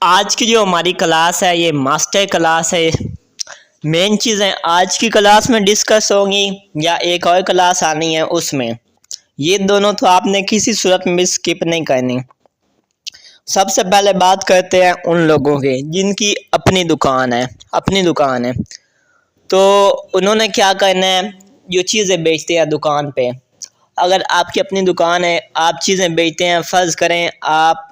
आज की जो हमारी क्लास है ये मास्टर क्लास है। मेन चीज़ें आज की क्लास में डिस्कस होंगी या एक और क्लास आनी है उसमें, ये दोनों तो आपने किसी सूरत में स्किप नहीं करनी। सबसे पहले बात करते हैं उन लोगों की जिनकी अपनी दुकान है। तो उन्होंने क्या करना है, जो चीज़ें बेचते हैं दुकान पे। अगर आपकी अपनी दुकान है, आप चीज़ें बेचते हैं, फ़र्ज़ करें आप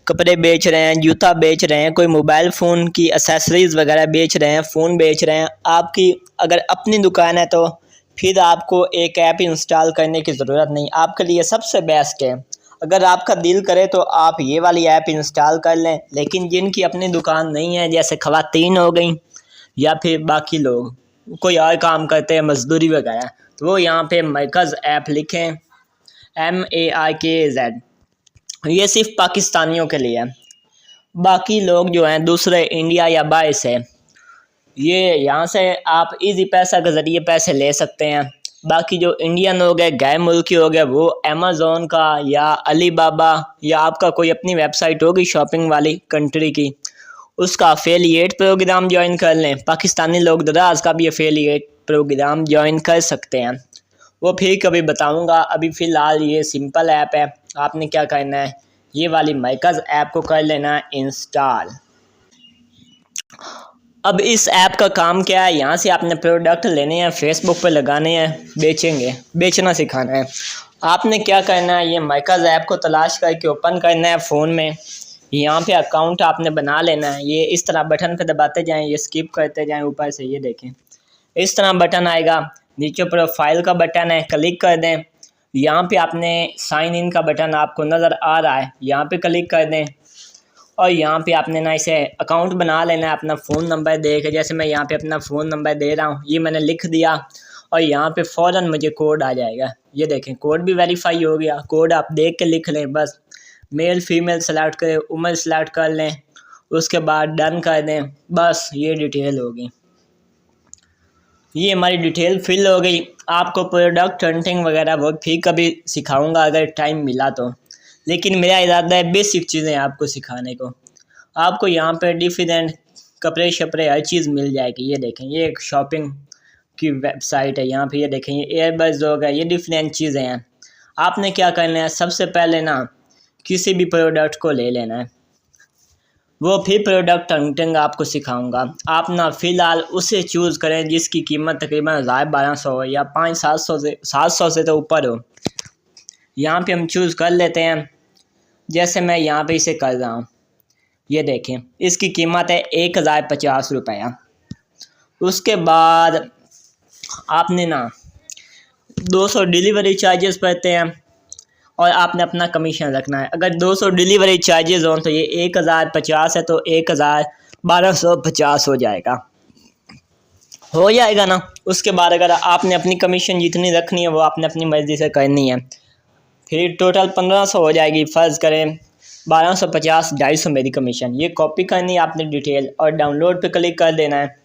कपड़े बेच रहे हैं, जूता बेच रहे हैं, कोई मोबाइल फ़ोन की एसेसरीज़ वगैरह बेच रहे हैं, फ़ोन बेच रहे हैं, आपकी अगर अपनी दुकान है तो फिर आपको एक ऐप इंस्टॉल करने की ज़रूरत नहीं। आपके लिए सबसे बेस्ट है, अगर आपका दिल करे तो आप ये वाली ऐप इंस्टॉल कर लें। लेकिन जिनकी अपनी दुकान नहीं है, जैसे ख़वातीन हो गई या फिर बाकी लोग कोई और काम करते हैं, मजदूरी वगैरह, तो वो यहाँ पे मरकज़ ऐप लिखें, MARKZ। ये सिर्फ पाकिस्तानियों के लिए है। बाकी लोग जो हैं दूसरे इंडिया या बाहर से, ये यहाँ से आप इजी पैसा के ज़रिए पैसे ले सकते हैं। बाकी जो इंडियन हो गए, गैर मुल्की हो गए, वो अमेज़ोन का या अलीबाबा या आपका कोई अपनी वेबसाइट होगी शॉपिंग वाली कंट्री की, उसका अफिलिएट प्रोग्राम ज्वाइन कर लें। पाकिस्तानी लोग दराज का भी अफिलिएट प्रोग्राम ज्वाइन कर सकते हैं, वो फिर कभी बताऊंगा। अभी फ़िलहाल ये सिंपल ऐप है। आपने क्या करना है, ये वाली मरकज़ ऐप को कर लेना है इंस्टॉल। अब इस ऐप का काम क्या है, यहाँ से आपने प्रोडक्ट लेने हैं, फेसबुक पर लगाने हैं, बेचना सिखाना है। आपने क्या करना है, ये मरकज़ ऐप को तलाश करके ओपन करना है फ़ोन में। यहाँ पे अकाउंट आपने बना लेना है। ये इस तरह बटन पे दबाते जाएं, ये स्किप करते जाएं ऊपर से, ये देखें इस तरह बटन आएगा। नीचे प्रोफाइल का बटन है, क्लिक कर दें। यहाँ पे आपने साइन इन का बटन आपको नज़र आ रहा है, यहाँ पे क्लिक कर दें। और यहाँ पे आपने ना इसे अकाउंट बना लेना है अपना फ़ोन नंबर दे के। जैसे मैं यहाँ पे अपना फ़ोन नंबर दे रहा हूँ, ये मैंने लिख दिया और यहाँ पे फ़ौरन मुझे कोड आ जाएगा। ये देखें कोड भी वेरीफाई हो गया। कोड आप देख के लिख लें, बस मेल फीमेल सेलेक्ट करें, उम्र सेलेक्ट कर लें, उसके बाद डन कर दें। बस ये डिटेल होगी, ये हमारी डिटेल फिल हो गई। आपको प्रोडक्ट हंटिंग वगैरह वो फिर कभी सिखाऊंगा अगर टाइम मिला तो, लेकिन मेरा इरादा है बेसिक चीज़ें आपको सिखाने को। आपको यहाँ पे डिफरेंट कपड़े शपड़े हर चीज़ मिल जाएगी। ये देखें ये एक शॉपिंग की वेबसाइट है। यहाँ पे ये देखें ये एयरबड्स हो गया, ये डिफरेंट चीज़ें हैं। आपने क्या करना है, सबसे पहले ना किसी भी प्रोडक्ट को ले लेना है, वो फिर प्रोडक्ट हंटिंग आपको सिखाऊंगा। आप ना फ़िलहाल उसे चूज़ करें जिसकी कीमत तकरीबन 1200 हो या 500-700 से तो ऊपर हो। यहाँ पे हम चूज़ कर लेते हैं, जैसे मैं यहाँ पे इसे कर रहा हूँ। ये देखें इसकी कीमत है 1050 रुपया। उसके बाद आपने ना 200 डिलीवरी चार्जेस पड़ते हैं और आपने अपना कमीशन रखना है। अगर 200 डिलीवरी चार्जेस हों तो ये 1050 है, तो 1250 हो जाएगा ना। उसके बाद अगर आपने अपनी कमीशन जितनी रखनी है वो आपने अपनी मर्ज़ी से करनी है, फिर टोटल 1500 हो जाएगी। फ़र्ज़ करें 1250, 250 मेरी कमीशन। ये कॉपी करनी है आपने डिटेल और डाउनलोड पे क्लिक कर देना है।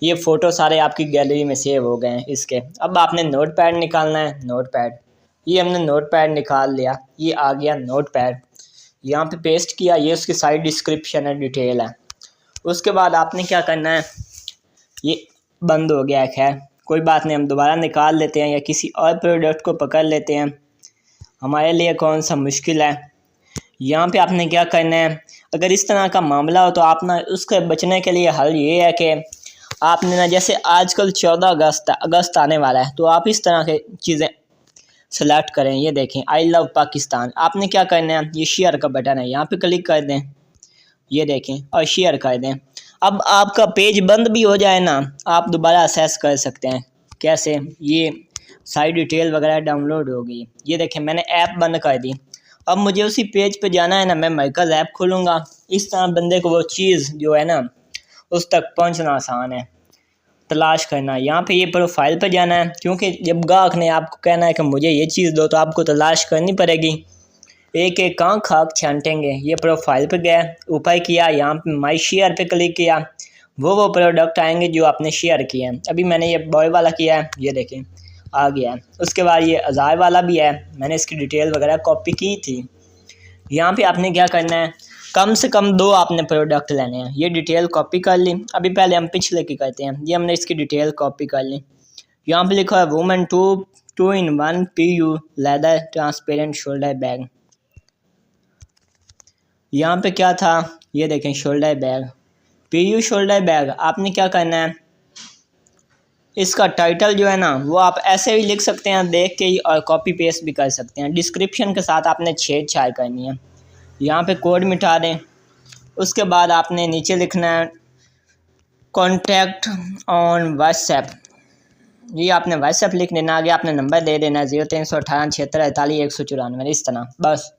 ये फ़ोटो सारे आपकी गैलरी में सेव हो गए हैं इसके। अब आपने नोट पैड निकालना है, नोट पैड। ये हमने नोट पैड निकाल लिया, ये आ गया नोट पैड। यहाँ पे पेस्ट किया, ये उसकी साइड डिस्क्रिप्शन है, डिटेल है। उसके बाद आपने क्या करना है, ये बंद हो गया है, खैर कोई बात नहीं, हम दोबारा निकाल लेते हैं या किसी और प्रोडक्ट को पकड़ लेते हैं, हमारे लिए कौन सा मुश्किल है। यहाँ पे आपने क्या करना है, अगर इस तरह का मामला हो तो आप ना उसके बचने के लिए हल ये है कि आपने ना, जैसे आजकल 14 अगस्त आने वाला है, तो आप इस तरह के चीज़ें सेलेक्ट करें। ये देखें आई लव पाकिस्तान। आपने क्या करना है, ये शेयर का बटन है, यहाँ पे क्लिक कर दें, ये देखें और शेयर कर दें। अब आपका पेज बंद भी हो जाए ना, आप दोबारा असेस कर सकते हैं। कैसे, ये साइड डिटेल वगैरह डाउनलोड हो गई। ये देखें मैंने ऐप बंद कर दी। अब मुझे उसी पेज पे जाना है ना, मैं मरकज़ ऐप खोलूँगा। इस तरह बंदे को वो चीज़ जो है ना उस तक पहुँचना आसान है, तलाश करना। यहाँ पे ये प्रोफाइल पे जाना है, क्योंकि जब गाहक ने आपको कहना है कि मुझे ये चीज़ दो, तो आपको तलाश करनी पड़ेगी। एक एक आँख खाक छांटेंगे। ये प्रोफाइल पे गया, ऊपर किया, यहाँ पे माई शेयर पे क्लिक किया, वो प्रोडक्ट आएंगे जो आपने शेयर किए हैं। अभी मैंने ये बॉय वाला किया है, ये देखें आ गया है। उसके बाद ये अज़ार वाला भी है, मैंने इसकी डिटेल वगैरह कॉपी की थी। यहाँ पे आपने क्या करना है, कम से कम 2 आपने प्रोडक्ट लेने हैं। ये डिटेल कॉपी कर ली। अभी पहले हम पिछले की करते हैं। ये हमने इसकी डिटेल कॉपी कर ली। यहाँ पे लिखा है women 2-in-1 PU leather transparent shoulder bag. यहाँ पे क्या था, ये देखें shoulder bag, PU shoulder bag. आपने क्या करना है, इसका टाइटल जो है ना वो आप ऐसे भी लिख सकते हैं देख के ही, और कॉपी पेस्ट भी कर सकते हैं। डिस्क्रिप्शन के साथ आपने छेड़छाड़ करनी है। यहाँ पे कोड मिटा दें। उसके बाद आपने नीचे लिखना है कॉन्टैक्ट ऑन व्हाट्सएप। ये आपने व्हाट्सएप लिख देना। आगे आपने नंबर दे देना है 03187648 इस तरह। बस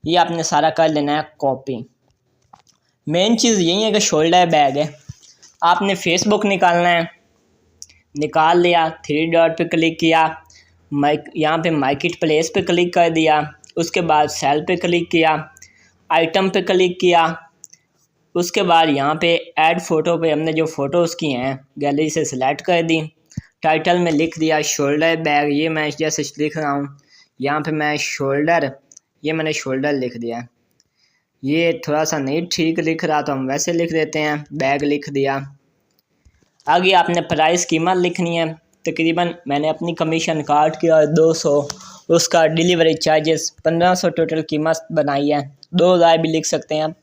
ये आपने सारा कर लेना है कॉपी। मेन चीज़ यही है कि शोल्डर बैग है। आपने फेसबुक निकालना है, निकाल लिया, 3 डॉट पे क्लिक किया, यहाँ पे मार्केट प्लेस पे क्लिक कर दिया। उसके बाद सेल पे क्लिक किया, आइटम पे क्लिक किया। उसके बाद यहाँ पे ऐड फ़ोटो पे हमने जो फ़ोटोज़ की हैं गैलरी से सिलेक्ट कर दी। टाइटल में लिख दिया शोल्डर बैग। ये मैं जैसे लिख रहा हूँ, यहाँ पे मैं शोल्डर, ये मैंने शोल्डर लिख दिया। ये थोड़ा सा नहीं ठीक लिख रहा तो हम वैसे लिख देते हैं, बैग लिख दिया। आगे आपने प्राइस कीमत लिखनी है। तकरीबन मैंने अपनी कमीशन काट के और 200 उसका डिलीवरी चार्जेस 1500 टोटल कीमत बनाई है। 2000 भी लिख सकते हैं,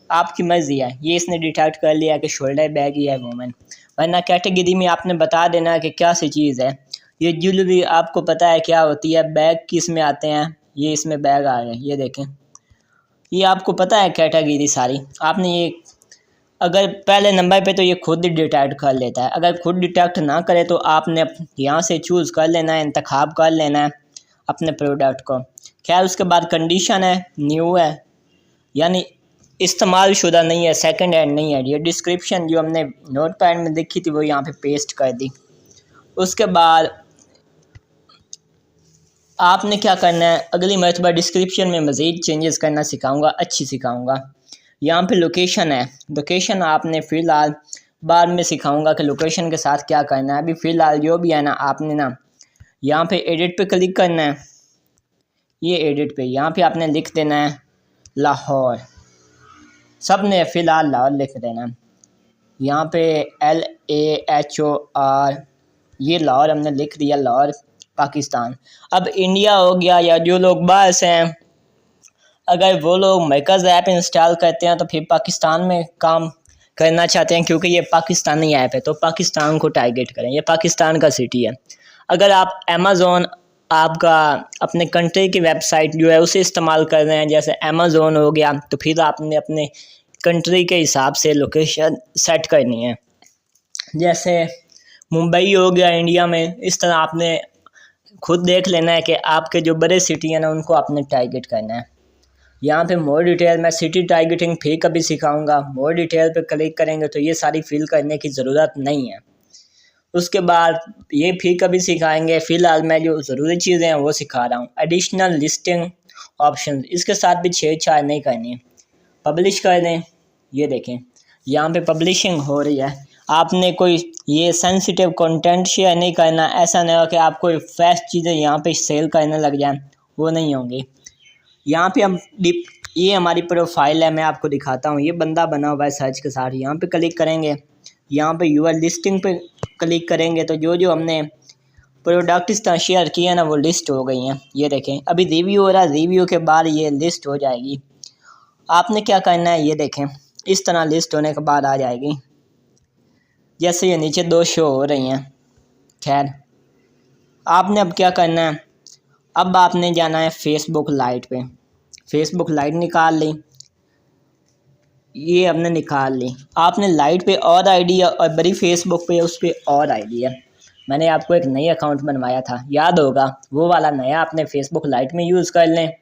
आपकी मर्ज़ी है। ये इसने डिटेक्ट कर लिया कि शोल्डर बैग ही है वुमेन। वरना कैटेगरी में आपने बता देना कि क्या सी चीज़ है। ये ज्वेलरी आपको पता है क्या होती है, बैग किस में आते हैं, ये इसमें बैग आ रहे हैं, ये देखें, ये आपको पता है कैटेगरी सारी। आपने ये अगर पहले नंबर पे तो ये खुद डिटेक्ट कर लेता है। अगर खुद डिटेक्ट ना करे तो आपने यहाँ से चूज़ कर लेना है, इंतखाब कर लेना है अपने प्रोडक्ट को। खैर उसके बाद कंडीशन है न्यू है, यानी इस्तेमाल शुदा नहीं है, सेकंड हैंड नहीं है। ये डिस्क्रिप्शन जो हमने नोट पैड में देखी थी वो यहाँ पे पेस्ट कर दी। उसके बाद आपने क्या करना है, अगली मरतबा डिस्क्रिप्शन में मज़ीद चेंजेस करना सिखाऊंगा, अच्छी सिखाऊंगा। यहाँ पे लोकेशन है, लोकेशन आपने फ़िलहाल बाद में सिखाऊंगा कि लोकेशन के साथ क्या करना है। अभी फ़िलहाल जो भी है ना, आपने ना यहाँ पे एडिट पे क्लिक करना है। ये एडिट पे यहाँ पे आपने लिख देना है लाहौर। सब ने फ़िलहाल लाहौर लिख देना है। यहाँ पे LAHOR, ये लाहौर हमने लिख दिया, लाहौर पाकिस्तान। अब इंडिया हो गया, या जो लोग बाहर से हैं, अगर वो लोग मेकर्स ऐप इंस्टॉल करते हैं तो फिर पाकिस्तान में काम करना चाहते हैं, क्योंकि ये पाकिस्तानी ऐप है तो पाकिस्तान को टारगेट करें। ये पाकिस्तान का सिटी है। अगर आप अमेज़ोन आपका अपने कंट्री की वेबसाइट जो है उसे इस्तेमाल कर रहे हैं, जैसे अमेज़ोन हो गया, तो फिर आपने अपने कंट्री के हिसाब से लोकेशन सेट करनी है। जैसे मुंबई हो गया इंडिया में, इस तरह आपने खुद देख लेना है कि आपके जो बड़े सिटी हैं ना उनको आपने टारगेट करना है। यहाँ पे मोर डिटेल मैं सिटी टारगेटिंग फिर कभी सिखाऊंगा। मोर डिटेल पे क्लिक करेंगे तो ये सारी फिल करने की ज़रूरत नहीं है। उसके बाद ये फिर कभी सिखाएंगे। फ़िलहाल मैं जो ज़रूरी चीज़ें हैं वो सिखा रहा हूँ। एडिशनल लिस्टिंग ऑप्शन, इसके साथ भी छेड़छाड़ नहीं करनी है। पब्लिश कर दें, ये देखें यहाँ पे पब्लिशिंग हो रही है। आपने कोई ये सेंसिटिव कंटेंट शेयर नहीं करना। ऐसा नहीं हो कि आप कोई फ्रेश चीज़ें यहाँ पे सेल करने लग जाएं, वो नहीं होंगी। यहाँ पे हम ये हमारी प्रोफाइल है, मैं आपको दिखाता हूँ। ये बंदा बना हुआ है सर्च के साथ। यहाँ पे क्लिक करेंगे, यहाँ पे यूआर लिस्टिंग पे क्लिक करेंगे तो जो जो हमने प्रोडक्ट इस तरह शेयर किया ना वो लिस्ट हो गई हैं। ये देखें अभी रिव्यू हो रहा है, रिव्यू के बाद ये लिस्ट हो जाएगी। आपने क्या करना है, ये देखें इस तरह लिस्ट होने के बाद आ जाएगी। जैसे ये नीचे 2 शो हो रही हैं। खैर आपने अब क्या करना है, अब आपने जाना है फेसबुक लाइट पे। फेसबुक लाइट निकाल ली, ये हमने निकाल ली। आपने लाइट पे और आईडी है और बड़ी फेसबुक पे उस पर और आईडी है। मैंने आपको एक नई अकाउंट बनवाया था, याद होगा, वो वाला नया आपने फेसबुक लाइट में यूज़ कर लें।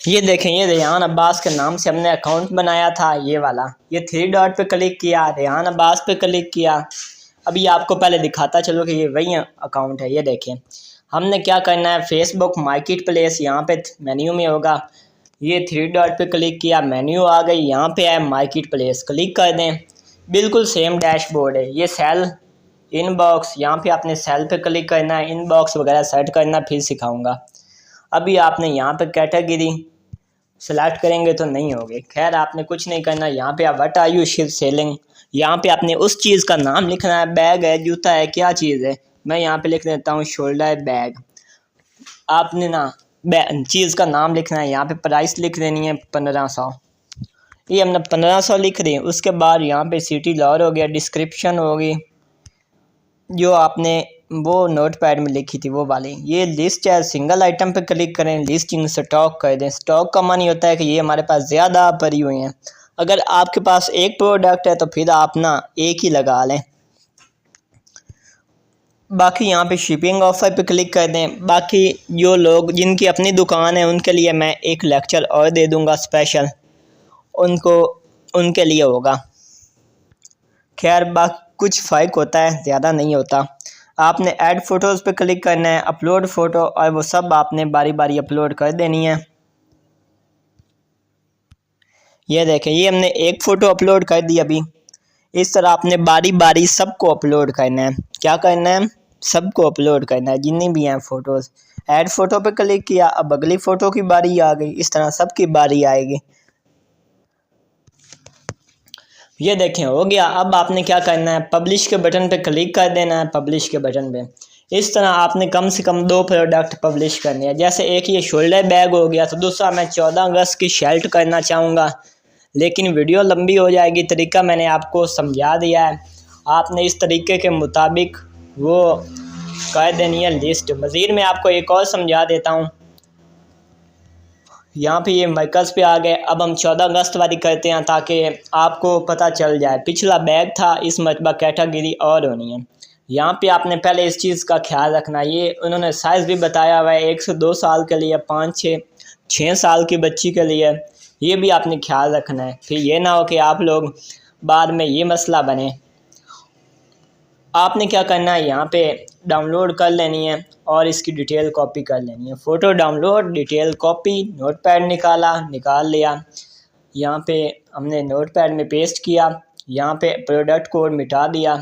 ये देखें, ये रेहान अब्बास के नाम से हमने अकाउंट बनाया था, ये वाला। ये 3 डॉट पे क्लिक किया, रेहान अब्बास पे क्लिक किया। अभी आपको पहले दिखाता चलो कि ये वही अकाउंट है। ये देखें हमने क्या करना है, फेसबुक मार्केट प्लेस यहाँ पे मेन्यू में होगा। ये 3 डॉट पे क्लिक किया, मेन्यू आ गई, यहाँ पे है मार्केट प्लेस, क्लिक कर दें। बिल्कुल सेम डैशबोर्ड है। ये सेल इनबॉक्स, यहाँ पे आपने सेल पे क्लिक करना है, इनबॉक्स वगैरह सेट करना फिर सिखाऊंगा। अभी आपने यहाँ पे कैटेगरी सेलेक्ट करेंगे तो नहीं होगे। खैर आपने कुछ नहीं करना, यहाँ पे आप व्हाट आर यू सेलिंग, यहाँ पे आपने उस चीज़ का नाम लिखना है, बैग है, जूता है, क्या चीज़ है। मैं यहाँ पे लिख देता हूँ शोल्डर बैग। आपने ना चीज़ का नाम लिखना है, यहाँ पे प्राइस लिख देनी है 1500। ये हमने 1500 लिख दी। उसके बाद यहाँ पे सिटी लाहौर हो गया, डिस्क्रिप्शन होगी जो आपने वो नोट पैड में लिखी थी वो वाली। ये लिस्ट है, सिंगल आइटम पे क्लिक करें, लिस्टिंग स्टॉक कर दें। स्टॉक का मानी होता है कि ये हमारे पास ज़्यादा पड़ी हुई हैं। अगर आपके पास एक प्रोडक्ट है तो फिर आप ना एक ही लगा लें। बाकी यहाँ पे शिपिंग ऑफर पे क्लिक कर दें। बाकी जो लोग जिनकी अपनी दुकान है उनके लिए मैं एक लेक्चर और दे दूँगा स्पेशल, उनको उनके लिए होगा। खैर कुछ फ़र्क होता है, ज़्यादा नहीं होता। आपने ऐड फ़ोटोज़ पे क्लिक करना है, अपलोड फ़ोटो, और वो सब आपने बारी बारी अपलोड कर देनी है। ये देखें, ये हमने एक फ़ोटो अपलोड कर दी अभी। इस तरह आपने बारी बारी सबको अपलोड करना है। क्या करना है? सबको अपलोड करना है, जितनी भी हैं फ़ोटोज़। ऐड फ़ोटो पे क्लिक किया, अब अगली फ़ोटो की बारी आ गई। इस तरह सबकी बारी आएगी। ये देखें हो गया। अब आपने क्या करना है, पब्लिश के बटन पे क्लिक कर देना है। पब्लिश के बटन पे इस तरह आपने कम से कम 2 प्रोडक्ट पब्लिश करने हैं। जैसे एक ये शोल्डर बैग हो गया, तो दूसरा मैं 14 अगस्त की शर्ट करना चाहूँगा, लेकिन वीडियो लंबी हो जाएगी। तरीका मैंने आपको समझा दिया है, आपने इस तरीके के मुताबिक वो कर देनी है लिस्ट। मज़ीद मैं आपको एक और समझा देता हूँ। यहाँ पे ये मरकज़ पे आ गए। अब हम 14 अगस्त वाली करते हैं ताकि आपको पता चल जाए। पिछला बैग था, इस मरतबा कैटेगरी और होनी है। यहाँ पे आपने पहले इस चीज़ का ख्याल रखना। ये उन्होंने साइज़ भी बताया हुआ है, 1 से 2 साल के लिए, 5-6 साल की बच्ची के लिए। ये भी आपने ख्याल रखना है, फिर ये ना हो कि आप लोग बाद में ये मसला बने। आपने क्या करना है, यहाँ पे डाउनलोड कर लेनी है और इसकी डिटेल कॉपी कर लेनी है। Photo download, detail copy, notepad निकाल लिया। यहाँ पे हमने नोटपैड में पेस्ट किया। यहाँ पे प्रोडक्ट कोड मिटा दिया।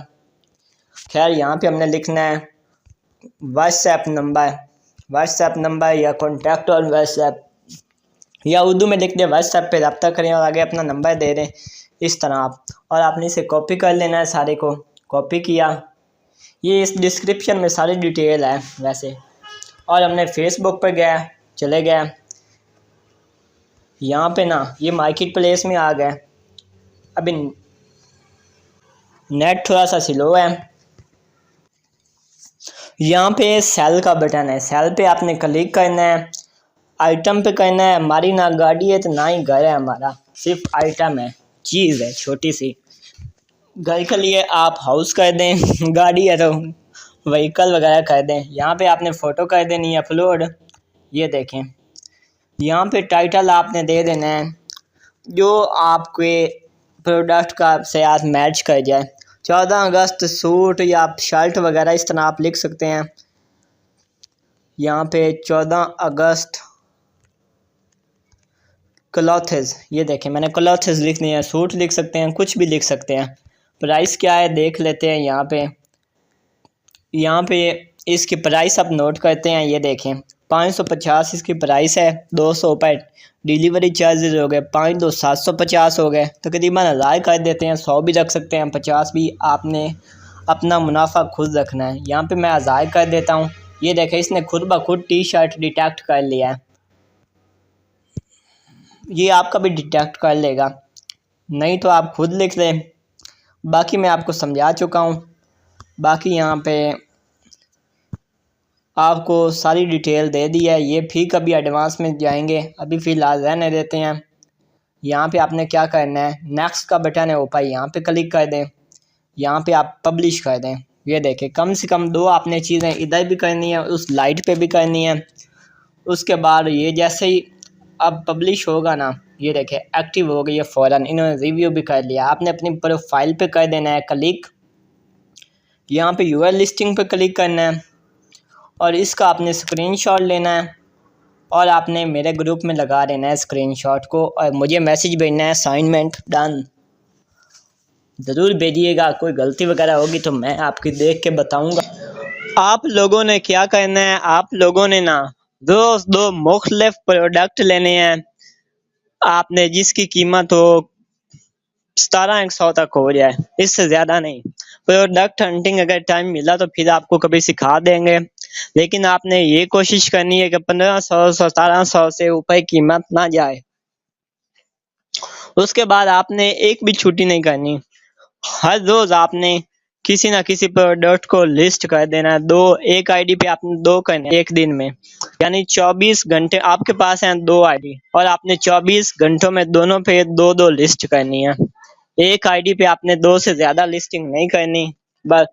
खैर यहाँ पे हमने लिखना है व्हाट्सएप नंबर या कॉन्टैक्ट और व्हाट्सएप, या उर्दू में लिख दें व्हाट्सएप पे रब्ता करें और आगे अपना नंबर दे दें। इस तरह और आपने इसे कॉपी कर लेना है। सारे को कॉपी किया। ये इस डिस्क्रिप्शन में सारी डिटेल है वैसे। और हमने फेसबुक पर चले गए। यहाँ पे ना ये मार्केट प्लेस में आ गए। अभी नेट थोड़ा सा स्लो है। यहाँ पे सेल का बटन है, सेल पे आपने क्लिक करना है। आइटम पे करना है। हमारी ना गाड़ी है तो ना ही घर है, हमारा सिर्फ आइटम है, चीज़ है छोटी सी। घर के लिए आप हाउस कर दें, गाड़ी है तो व्हीकल वगैरह कर दें। यहाँ पे आपने फ़ोटो कर देनी है अपलोड। ये देखें, यहाँ पे टाइटल आपने दे देना है जो आपके प्रोडक्ट का से आज मैच कर जाए। 14 अगस्त सूट या शर्ट वगैरह इस तरह आप लिख सकते हैं। यहाँ पे 14 अगस्त क्लॉथेस, ये देखें मैंने क्लॉथेस लिख दिया है। सूट लिख सकते हैं, कुछ भी लिख सकते हैं। प्राइस क्या है देख लेते हैं। यहाँ पे इसकी प्राइस आप नोट करते हैं। ये देखें 550 इसकी प्राइस है। 200 पर डिलीवरी चार्जेस हो गए, 5 2 750 हो गए। तकरीबन 1000 कर देते हैं। 100 भी रख सकते हैं, 50 भी। आपने अपना मुनाफा खुद रखना है। यहाँ पे मैं 1000 कर देता हूँ। ये देखें इसने खुद ब खुद टी शर्ट डिटेक्ट कर लिया है। ये आपका भी डिटेक्ट कर लेगा, नहीं तो आप खुद लिख लें। बाकी मैं आपको समझा चुका हूँ। बाकी यहाँ पे आपको सारी डिटेल दे दी है। ये फिर कभी एडवांस में जाएंगे, अभी फ़िलहाल रहने देते हैं। यहाँ पे आपने क्या करना है, नेक्स्ट का बटन है ऊपर, यहाँ पे क्लिक कर दें। यहाँ पे आप पब्लिश कर दें। ये देखें कम से कम 2 आपने चीज़ें इधर भी करनी है, उस लाइट पे भी करनी है। उसके बाद ये जैसे ही अब पब्लिश होगा ना, ये देखें एक्टिव हो गई है फ़ौरन। इन्होंने रिव्यू भी कर लिया। आपने अपनी प्रोफाइल पे कर देना है क्लिक। यहाँ पे यूआर लिस्टिंग पे क्लिक करना है और इसका आपने स्क्रीनशॉट लेना है और आपने मेरे ग्रुप में लगा देना है स्क्रीनशॉट को, और मुझे मैसेज भेजना है असाइनमेंट डन। ज़रूर भेजिएगा। कोई गलती वगैरह होगी तो मैं आपकी देख के बताऊंगा। आप लोगों ने क्या करना है, आप लोगों ने ना दो मुख्तलिफ प्रोडक्ट लेने हैं। आपने जिसकी कीमत हो 1700 तक हो जाए, इससे ज्यादा नहीं। प्रोडक्ट हंटिंग अगर टाइम मिला तो फिर आपको कभी सिखा देंगे, लेकिन आपने ये कोशिश करनी है कि 1500 1700 से ऊपर कीमत ना जाए। उसके बाद आपने एक भी छुट्टी नहीं करनी। हर रोज आपने किसी ना किसी प्रोडक्ट को लिस्ट कर देना है। दो एक आईडी पे आपने दो करने हैं एक दिन में, यानी 24 घंटे आपके पास हैं दो आईडी, और आपने 24 घंटों में दोनों पे दो दो लिस्ट करनी है। एक आईडी पे आपने दो से ज्यादा लिस्टिंग नहीं करनी। बस